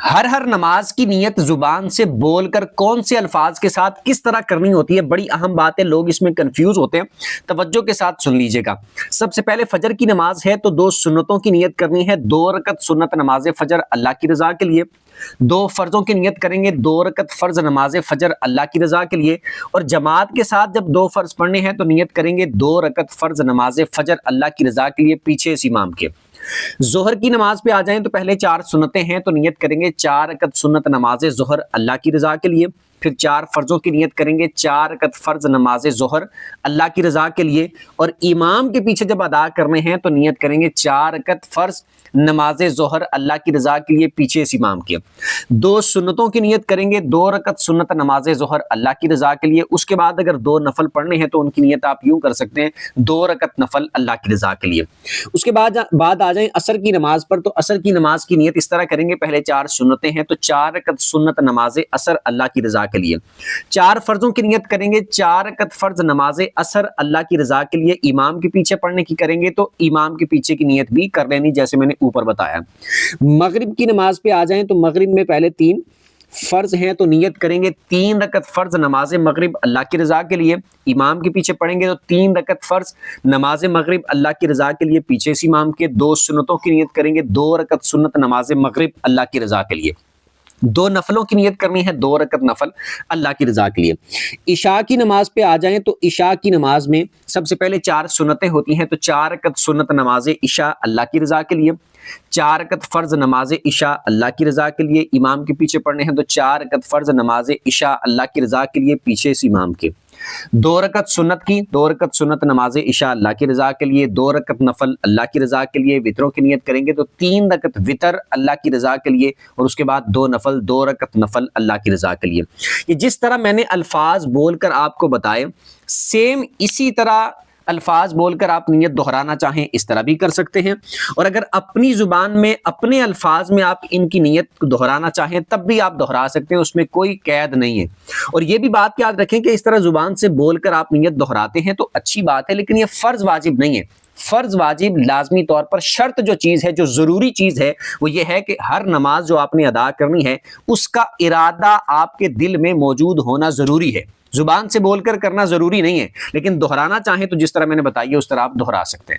ہر نماز کی نیت زبان سے بول کر کون سے الفاظ کے ساتھ کس طرح کرنی ہوتی ہے، بڑی اہم بات ہے، لوگ اس میں کنفیوز ہوتے ہیں۔ توجہ کے ساتھ سن لیجئے گا۔ سب سے پہلے فجر کی نماز ہے تو 2 سنتوں کی نیت کرنی ہے، 2 رکعت سنت نماز فجر اللہ کی رضا کے لیے، 2 فرضوں کی نیت کریں گے، 2 رکعت فرض نماز فجر اللہ کی رضا کے لیے، اور جماعت کے ساتھ جب 2 فرض پڑھنے ہیں تو نیت کریں گے 2 رکعت فرض نماز فجر اللہ کی رضا کے لیے پیچھے اس امام کے۔ ظہر کی نماز پہ آ جائیں تو پہلے 4 سنتیں ہیں تو نیت کریں گے 4 رکعت سنت نماز ظہر اللہ کی رضا کے لیے، پھر 4 فرضوں کی نیت کریں گے 4 رکعت فرض نماز ظہر اللہ کی رضا کے لیے، اور امام کے پیچھے جب ادا کرنے ہیں تو نیت کریں گے 4 رکعت فرض نماز ظہر اللہ کی رضا کے لیے پیچھے اس امام کے۔ 2 سنتوں کی نیت کریں گے 2 رکعت سنت نماز ظہر اللہ کی رضا کے لیے، اس کے بعد اگر 2 نفل پڑھنے ہیں تو ان کی نیت آپ یوں کر سکتے ہیں 2 رکعت نفل اللہ کی رضا کے لیے۔ اس کے بعد آ جائیں عصر کی نماز پر، تو عصر کی نماز کی نیت اس طرح کریں گے، پہلے 4 سنتیں ہیں تو 4 رکعت سنت نماز عصر اللہ کی رضا کے لیے، 4 فرضوں کی نیت کریں گے 4 رکعت فرض نماز عصر اللہ کی رضا کے لیے، امام کے پیچھے پڑھنے کی کریں گے تو امام کے پیچھے کی نیت بھی کر لینی جیسے میں نے اوپر بتایا۔ مغرب کی نماز پہ آ جائیں تو مغرب میں پہلے 3 فرض ہیں تو نیت کریں گے 3 رکعت فرض نماز مغرب اللہ کی رضا کے لیے، امام کے پیچھے پڑھیں گے تو 3 رکعت فرض نماز مغرب اللہ کی رضا کے لیے پیچھے سے امام کے، 2 سنتوں کی نیت کریں گے 2 رکعت سنت نماز مغرب اللہ کی رضا کے لیے، 2 نفلوں کی نیت کرنی ہے 2 رکعت نفل اللہ کی رضا کے لیے۔ عشاء کی نماز پہ آ جائیں تو عشاء کی نماز میں سب سے پہلے 4 سنتیں ہوتی ہیں تو 4 رکعت سنت نماز عشاء اللہ کی رضا کے لیے، 4 رکعت فرض نماز عشاء اللہ کی رضا کے لیے، امام کے پیچھے پڑھنے ہیں تو 4 رکعت فرض نماز عشاء اللہ کی رضا کے لیے پیچھے سے امام کے، 2 رکعت سنت کی 2 رکعت سنت نماز عشاء اللہ کی رضا کے لیے، 2 رکعت نفل اللہ کی رضا کے لیے، وطروں کی نیت کریں گے تو 3 رکعت وطر اللہ کی رضا کے لیے، اور اس کے بعد 2 نفل 2 رکعت نفل اللہ کی رضا کے لیے۔ یہ جس طرح میں نے الفاظ بول کر آپ کو بتائے، سیم اسی طرح الفاظ بول کر آپ نیت دہرانا چاہیں اس طرح بھی کر سکتے ہیں، اور اگر اپنی زبان میں اپنے الفاظ میں آپ ان کی نیت کو دہرانا چاہیں تب بھی آپ دہرا سکتے ہیں، اس میں کوئی قید نہیں ہے۔ اور یہ بھی بات یاد رکھیں کہ اس طرح زبان سے بول کر آپ نیت دہراتے ہیں تو اچھی بات ہے، لیکن یہ فرض واجب نہیں ہے۔ فرض واجب لازمی طور پر شرط جو چیز ہے، جو ضروری چیز ہے وہ یہ ہے کہ ہر نماز جو آپ نے ادا کرنی ہے اس کا ارادہ آپ کے دل میں موجود ہونا ضروری ہے، زبان سے بول کر کرنا ضروری نہیں ہے، لیکن دہرانا چاہیں تو جس طرح میں نے بتائی ہے اس طرح آپ دہرا سکتے ہیں۔